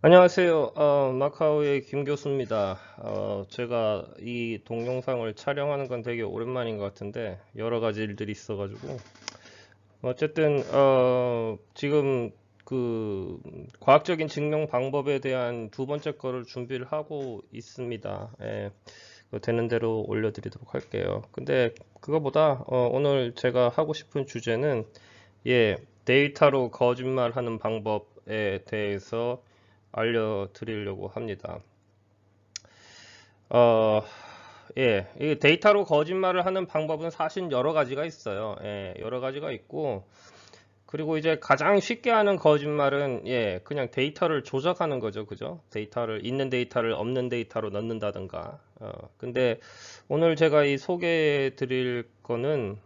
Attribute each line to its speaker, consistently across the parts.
Speaker 1: 안녕하세요. 마카오의 김 교수입니다. 제가 이 동영상을 촬영하는 건 되게 오랜만인 것 같은데 여러 가지 일들이 있어가지고 어쨌든 지금 그 과학적인 증명 방법에 대한 두 번째 거를 준비를 하고 있습니다. 예, 그거 되는 대로 올려드리도록 할게요. 근데 그거보다 오늘 제가 하고 싶은 주제는 데이터로 거짓말하는 방법에 대해서 알려드리려고 합니다. 어, 이 데이터로 거짓말을 하는 방법은 사실 여러 가지가 있어요. 여러 가지가 있고, 그리고 이제 가장 쉽게 하는 거짓말은 그냥 데이터를 조작하는 거죠. 그죠? 있는 데이터를 없는 데이터로 넣는다든가. 근데 오늘 제가 이 소개해 드릴 거는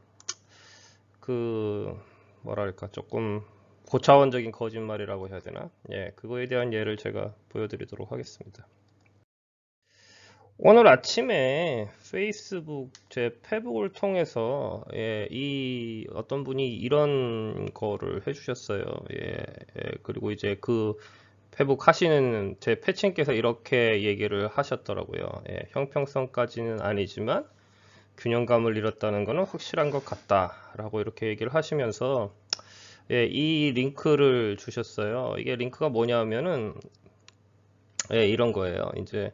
Speaker 1: 그 뭐랄까 조금 고차원적인 거짓말이라고 해야 되나? 그거에 대한 예를 제가 보여드리도록 하겠습니다. 오늘 아침에 페이스북 제 페북을 통해서 이 어떤 분이 이런 거를 해주셨어요. 그리고 이제 그 페북 하시는 제 패친께서 이렇게 얘기를 하셨더라고요. 형평성까지는 아니지만 균형감을 잃었다는 것은 확실한 것 같다라고 이렇게 얘기를 하시면서 이 링크를 주셨어요. 이게 링크가 뭐냐면은 이런 거예요. 이제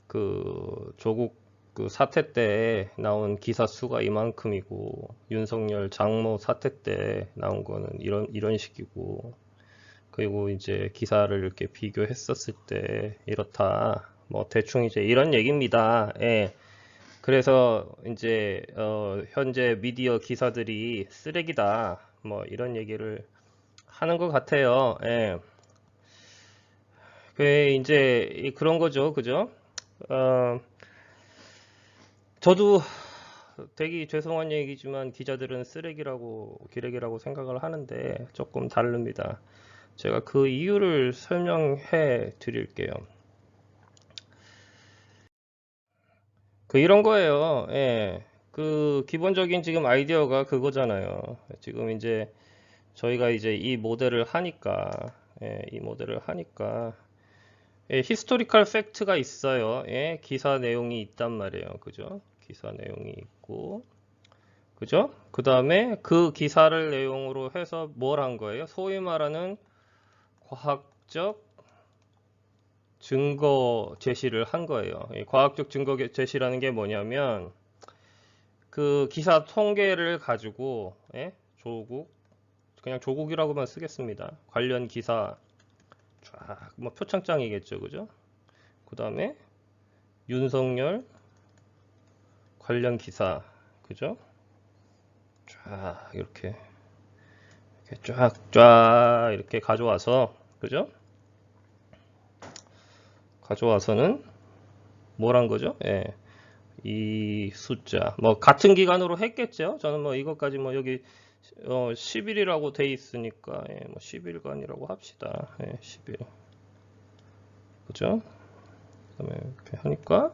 Speaker 1: 그 조국 그 사태 때 나온 기사 수가 이만큼이고 윤석열 장모 사태 때 나온 거는 이런 식이고 그리고 이제 기사를 이렇게 비교했었을 때 이렇다 뭐 대충 이제 이런 얘기입니다. 그래서 이제 현재 미디어 기사들이 쓰레기다 뭐 이런 얘기를 하는 것 같아요. 그 이제 그런 거죠, 그죠? 어, 저도 되게 죄송한 얘기지만 기자들은 기레기라고 생각을 하는데 조금 다릅니다. 제가 그 이유를 설명해 드릴게요. 그 이런 거예요. 그 기본적인 지금 아이디어가 그거잖아요. 지금 이제 저희가 이제 이 모델을 하니까 히스토리컬 팩트가 있어요. 기사 내용이 있단 말이에요. 그죠? 기사 내용이 있고 그죠? 그 다음에 그 기사를 내용으로 해서 뭘 한 거예요? 소위 말하는 과학적 증거 제시를 한 거예요. 이 과학적 증거 제시라는 게 뭐냐면 그 기사 통계를 가지고 조국 그냥 조국이라고만 쓰겠습니다. 관련 기사 쫙 뭐 표창장이겠죠, 그죠? 그 다음에 윤석열 관련 기사 그죠? 쫙 이렇게 쫙쫙 이렇게 가져와서 그죠? 가져와서는 뭘 한 거죠? 이 숫자 뭐 같은 기간으로 했겠죠. 저는 뭐 이것까지 뭐 여기 10일이라고 돼 있으니까 뭐 10일간이라고 합시다. 10일 그죠? 그다음에 이렇게 하니까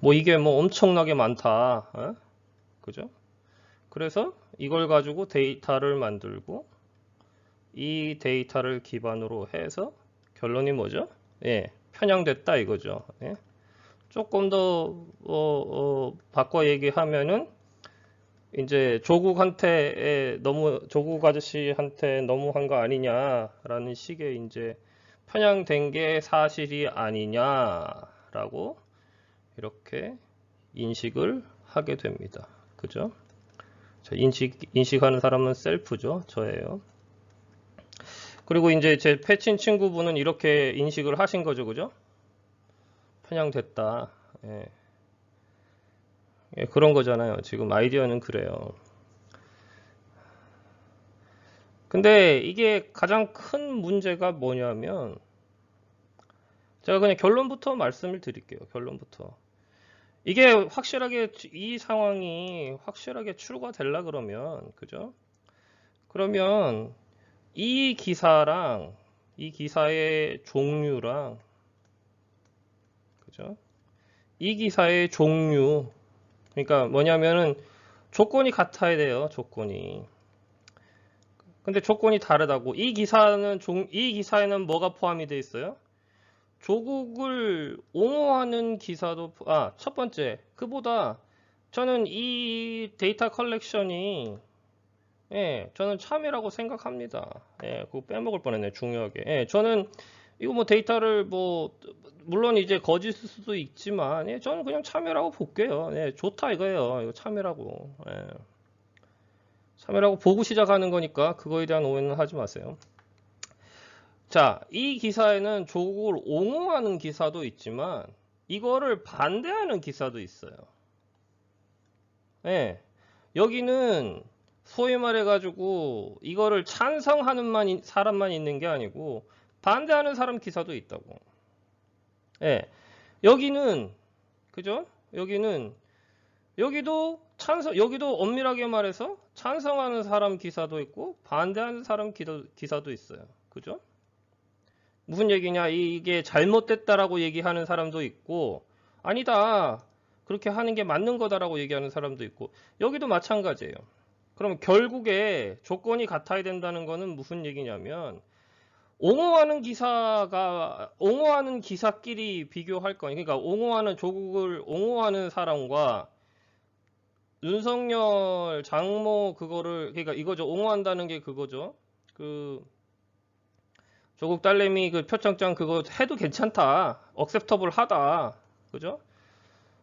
Speaker 1: 뭐 이게 뭐 엄청나게 많다. 그죠? 그래서 이걸 가지고 데이터를 만들고 이 데이터를 기반으로 해서 결론이 뭐죠? 편향됐다 이거죠. 조금 더 바꿔 얘기하면은 이제 조국 아저씨한테 너무 한 거 아니냐라는 식의 이제 편향된 게 사실이 아니냐라고 이렇게 인식을 하게 됩니다. 그죠? 인식하는 사람은 셀프죠. 저예요. 그리고 이제 제 패친 친구분은 이렇게 인식을 하신 거죠. 그죠? 편향됐다. 예. 그런 거잖아요. 지금 아이디어는 그래요. 근데 이게 가장 큰 문제가 뭐냐면 제가 그냥 결론부터 말씀을 드릴게요. 결론부터. 이게 이 상황이 확실하게 추루가 되려 그러면, 그죠? 그러면 이 기사의 종류랑, 그죠? 이 기사의 종류, 그러니까 뭐냐면은 조건이 같아야 돼요. 조건이. 근데 조건이 다르다고. 이 기사에는 뭐가 포함이 돼 있어요? 조국을 옹호하는 기사도, 첫 번째, 그보다 저는 이 데이터 컬렉션이, 저는 참여라고 생각합니다. 그거 빼먹을 뻔했네, 중요하게. 저는 이거 뭐 데이터를 물론 이제 거짓일 수도 있지만, 저는 그냥 참여라고 볼게요. 좋다 이거예요. 이거 참여라고. 참여라고 보고 시작하는 거니까 그거에 대한 오해는 하지 마세요. 자, 이 기사에는 조국을 옹호하는 기사도 있지만 이거를 반대하는 기사도 있어요. 여기는 소위 말해가지고 이거를 찬성하는 사람만 있는 게 아니고 반대하는 사람 기사도 있다고. 여기는 그죠? 여기도 엄밀하게 말해서 찬성하는 사람 기사도 있고 반대하는 사람 기사도 있어요. 그죠? 무슨 얘기냐? 이게 잘못됐다라고 얘기하는 사람도 있고, 아니다. 그렇게 하는 게 맞는 거다라고 얘기하는 사람도 있고, 여기도 마찬가지예요. 그럼 결국에 조건이 같아야 된다는 거는 무슨 얘기냐면, 옹호하는 기사끼리 비교할 거니까, 그러니까 조국을 옹호하는 사람과 윤석열 장모 그러니까 이거죠. 옹호한다는 게 그거죠. 조국 딸내미 그 표창장 그거 해도 괜찮다. 억셉터블 하다. 그죠?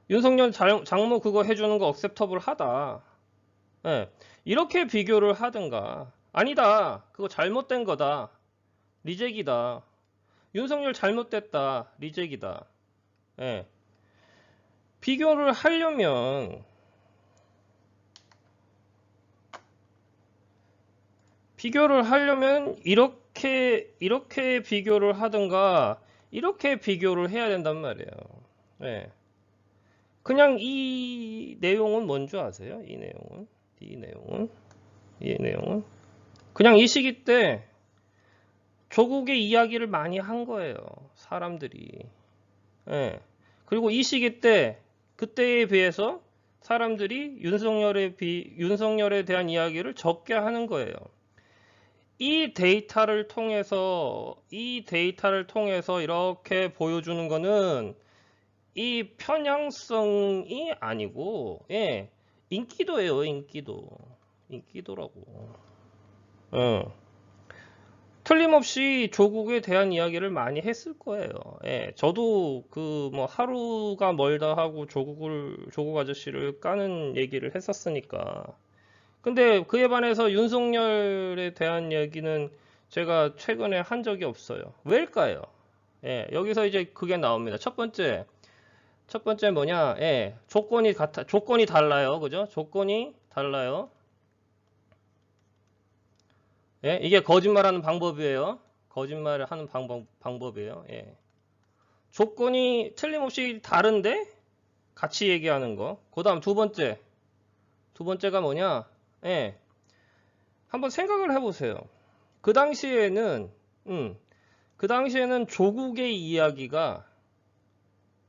Speaker 1: 윤석열 장모 그거 해주는 거 억셉터블 하다. 이렇게 비교를 하든가. 아니다. 그거 잘못된 거다. 리젝이다. 윤석열 잘못됐다. 리젝이다. 비교를 하려면 이렇게 비교를 하든가 이렇게 비교를 해야 된단 말이에요. 그냥 이 내용은 뭔지 아세요? 이 내용은 그냥 이 시기 때 조국의 이야기를 많이 한 거예요. 사람들이. 그리고 이 시기 때 그때에 비해서 사람들이 윤석열에 대한 이야기를 적게 하는 거예요. 이 데이터를 통해서 이렇게 보여주는 거는 이 편향성이 아니고, 인기도예요, 인기도라고. 틀림없이 조국에 대한 이야기를 많이 했을 거예요. 저도 하루가 멀다 하고 조국 아저씨를 까는 얘기를 했었으니까. 근데 그에 반해서 윤석열에 대한 얘기는 제가 최근에 한 적이 없어요. 왜일까요? 여기서 이제 그게 나옵니다. 첫 번째 뭐냐? 조건이 달라요. 그죠? 조건이 달라요. 이게 거짓말하는 방법이에요. 거짓말을 하는 방법이에요. 조건이 틀림없이 다른데 같이 얘기하는 거. 그다음 두 번째가 뭐냐? 한번 생각을 해보세요. 그 당시에는 조국의 이야기가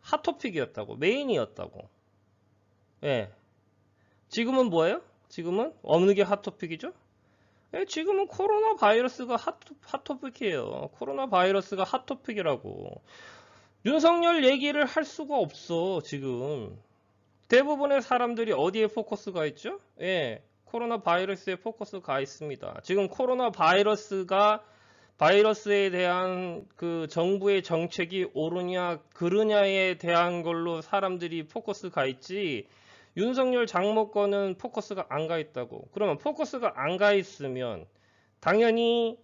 Speaker 1: 핫토픽이었다고, 메인이었다고. 지금은 뭐예요? 지금은 어느 게 핫토픽이죠? 지금은 코로나 바이러스가 핫토픽이에요. 코로나 바이러스가 핫토픽이라고. 윤석열 얘기를 할 수가 없어, 지금. 대부분의 사람들이 어디에 포커스가 있죠? 코로나 바이러스에 포커스가 있습니다. 지금 코로나 바이러스에 대한 그 정부의 정책이 옳으냐, 그르냐에 대한 걸로 사람들이 포커스가 있지, 윤석열 장모권은 포커스가 안 가 있다고. 그러면 포커스가 안 가 있으면 당연히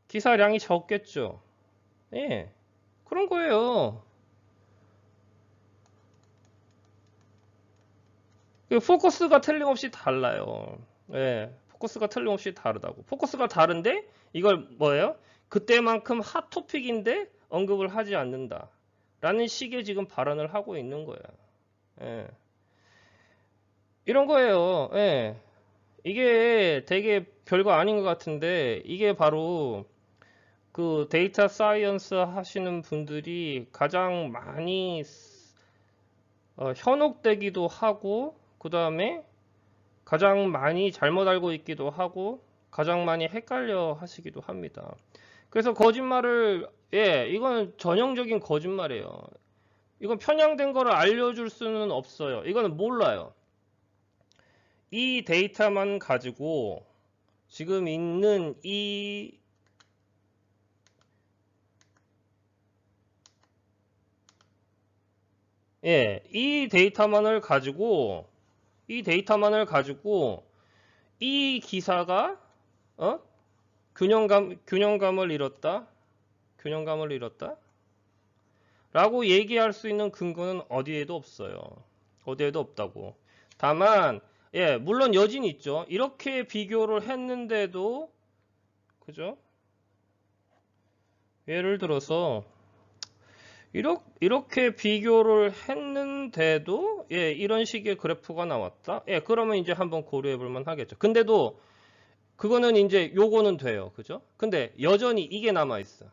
Speaker 1: 기사량이 적겠죠. 그런 거예요. 포커스가 틀림없이 달라요. 포커스가 틀림없이 다르다고. 포커스가 다른데 이걸 뭐예요? 그때만큼 핫토픽인데 언급을 하지 않는다. 라는 식의 지금 발언을 하고 있는 거예요. 이런 거예요. 이게 되게 별거 아닌 것 같은데 이게 바로 그 데이터 사이언스 하시는 분들이 가장 많이 현혹되기도 하고, 그 다음에 가장 많이 잘못 알고 있기도 하고, 가장 많이 헷갈려 하시기도 합니다. 그래서 거짓말을 예, 이건 전형적인 거짓말이에요. 이건 편향된 거를 알려줄 수는 없어요. 이거는 몰라요. 이 데이터만 가지고 지금 있는 이 데이터만을 가지고 이 기사가 균형감을 잃었다. 균형감을 잃었다. 라고 얘기할 수 있는 근거는 어디에도 없어요. 어디에도 없다고. 다만 물론 여진이 있죠. 이렇게 비교를 했는데도 그죠? 예를 들어서 이렇게 비교를 했는데도 이런 식의 그래프가 나왔다. 그러면 이제 한번 고려해 볼 만 하겠죠. 근데도 그거는 이제 요거는 돼요. 그죠? 근데 여전히 이게 남아 있어.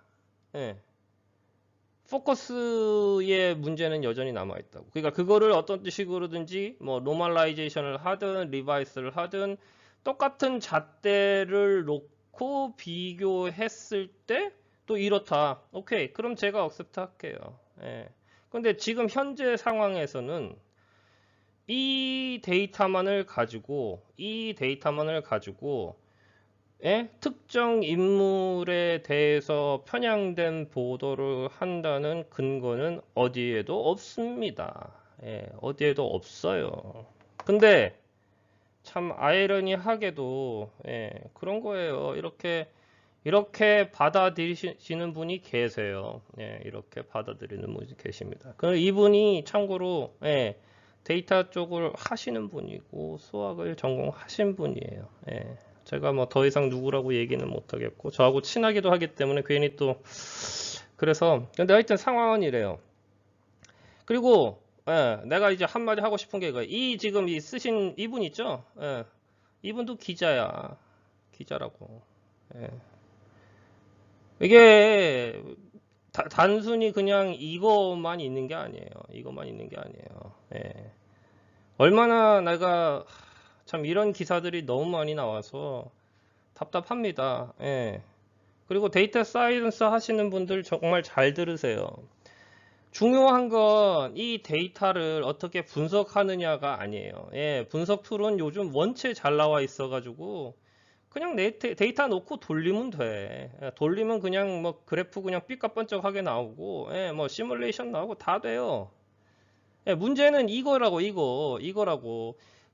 Speaker 1: 포커스의 문제는 여전히 남아 있다고. 그러니까 그거를 어떤 식으로든지 뭐 노멀라이제이션을 하든 리바이스를 하든 똑같은 잣대를 놓고 비교했을 때 또 이렇다. 오케이. 그럼 제가 억셉트 할게요. 근데 지금 현재 상황에서는 이 데이터만을 가지고 특정 인물에 대해서 편향된 보도를 한다는 근거는 어디에도 없습니다. 어디에도 없어요. 근데 참 아이러니하게도 그런 거예요. 이렇게 받아들이시는 분이 계세요. 이렇게 받아들이는 분이 계십니다. 이분이 참고로 데이터 쪽을 하시는 분이고 수학을 전공하신 분이에요. 제가 뭐 더 이상 누구라고 얘기는 못하겠고 저하고 친하기도 하기 때문에 괜히 또 그래서 근데 하여튼 상황은 이래요. 그리고 내가 이제 한마디 하고 싶은 게 이거예요. 지금 쓰신 이분 있죠? 이분도 기자야. 기자라고. 이게 단순히 그냥 이것만 있는 게 아니에요. 이것만 있는 게 아니에요. 얼마나 내가 참 이런 기사들이 너무 많이 나와서 답답합니다. 그리고 데이터 사이언스 하시는 분들 정말 잘 들으세요. 중요한 건 이 데이터를 어떻게 분석하느냐가 아니에요. 분석 툴은 요즘 원체 잘 나와 있어가지고 그냥 데이터 놓고 돌리면 돼. 돌리면 그냥 뭐 그래프 그냥 삐까뻔쩍하게 나오고, 뭐 시뮬레이션 나오고 다 돼요. 문제는 이거라고.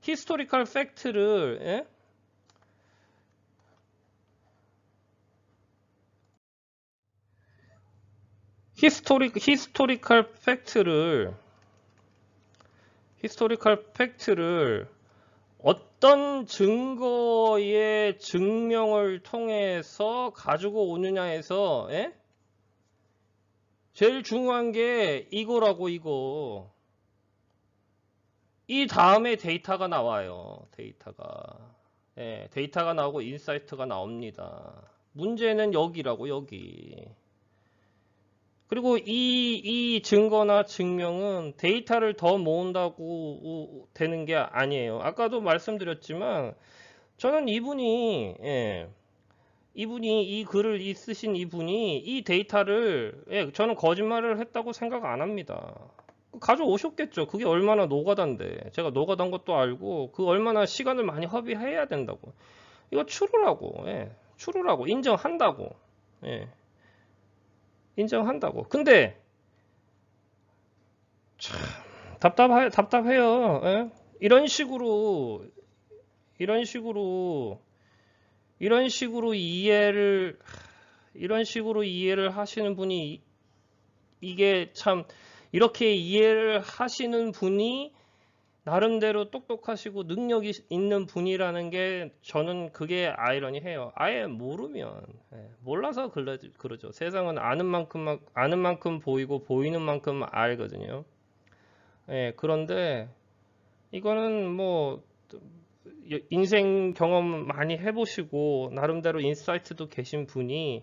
Speaker 1: 히스토리컬 팩트를 히스토리컬 팩트를 어떤 증거의 증명을 통해서 가지고 오느냐에서 제일 중요한 게 이거. 이 다음에 데이터가 나와요. 데이터가 나오고 인사이트가 나옵니다. 문제는 여기. 그리고 이 증거나 증명은 데이터를 더 모은다고 되는 게 아니에요. 아까도 말씀드렸지만 저는 이분이 이 글을 쓰신 이분이 이 데이터를 저는 거짓말을 했다고 생각 안 합니다. 가져오셨겠죠. 그게 얼마나 노가다인데. 제가 노가다인 것도 알고 그 얼마나 시간을 많이 허비해야 된다고. 이거 추루라고 인정한다고. 인정한다고. 근데 참 답답해요. 이런 식으로 이해를 하시는 분이 이게 참 이렇게 이해를 하시는 분이 나름대로 똑똑하시고 능력이 있는 분이라는 게 저는 그게 아이러니해요. 아예 모르면 몰라서 그러죠. 세상은 아는 만큼 보이고 보이는 만큼 알거든요. 그런데 이거는 뭐 인생 경험 많이 해보시고 나름대로 인사이트도 계신 분이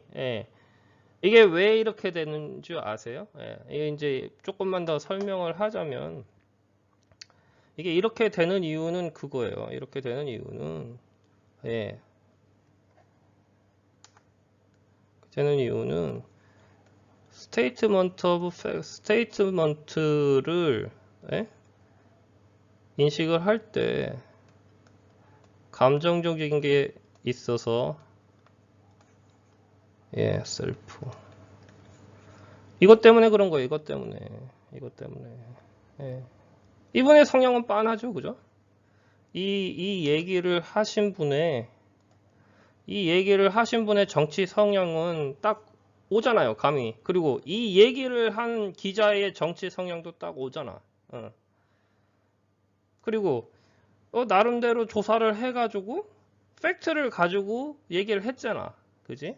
Speaker 1: 이게 왜 이렇게 되는 줄 아세요? 이게 이제 조금만 더 설명을 하자면 이게 이렇게 되는 이유는 그거예요. 이렇게 되는 이유는 되는 이유는 스테이트먼트를 인식을 할 때 감정적인 게 있어서 셀프. 이것 때문에 그런 거예요. 이것 때문에. 이분의 성향은 빤하죠, 그죠? 이 얘기를 하신 분의 정치 성향은 딱 오잖아요, 감이. 그리고 이 얘기를 한 기자의 정치 성향도 딱 오잖아. 그리고 나름대로 조사를 해가지고 팩트를 가지고 얘기를 했잖아, 그지?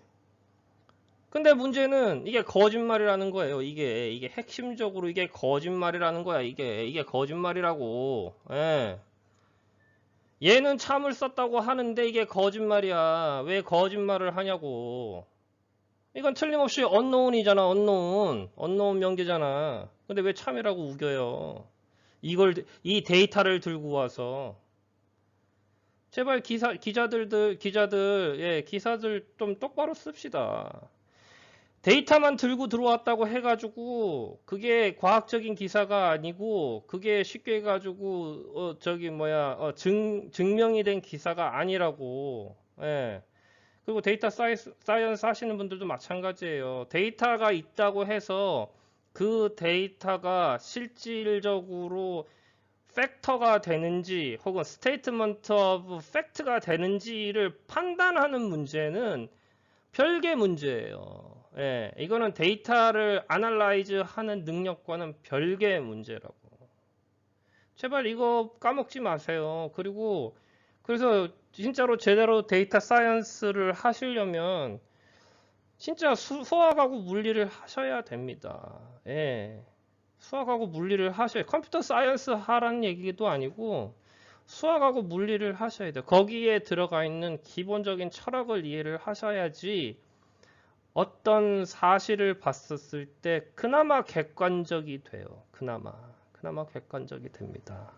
Speaker 1: 근데 문제는 이게 거짓말이라는 거예요. 이게 핵심적으로 이게 거짓말이라는 거야. 이게 거짓말이라고. 얘는 참을 썼다고 하는데 이게 거짓말이야. 왜 거짓말을 하냐고. 이건 틀림없이 언노운이잖아. 언노운 명제잖아. 근데 왜 참이라고 우겨요? 이 데이터를 들고 와서 제발 기자들 기사들 좀 똑바로 씁시다. 데이터만 들고 들어왔다고 해가지고 그게 과학적인 기사가 아니고 그게 쉽게 해가지고 증명이 된 기사가 아니라고. 그리고 데이터 사이언스 하시는 분들도 마찬가지예요. 데이터가 있다고 해서 그 데이터가 실질적으로 팩터가 되는지 혹은 스테이트먼트 오브 팩트가 되는지를 판단하는 문제는 별개 문제예요. 이거는 데이터를 아날라이즈 하는 능력과는 별개의 문제라고. 제발 이거 까먹지 마세요. 그래서 진짜로 제대로 데이터 사이언스를 하시려면 진짜 수학하고 물리를 하셔야 됩니다. 수학하고 물리를 하셔야, 컴퓨터 사이언스 하라는 얘기도 아니고 수학하고 물리를 하셔야 돼요. 거기에 들어가 있는 기본적인 철학을 이해를 하셔야지 어떤 사실을 봤었을 때 그나마 객관적이 돼요. 그나마 객관적이 됩니다.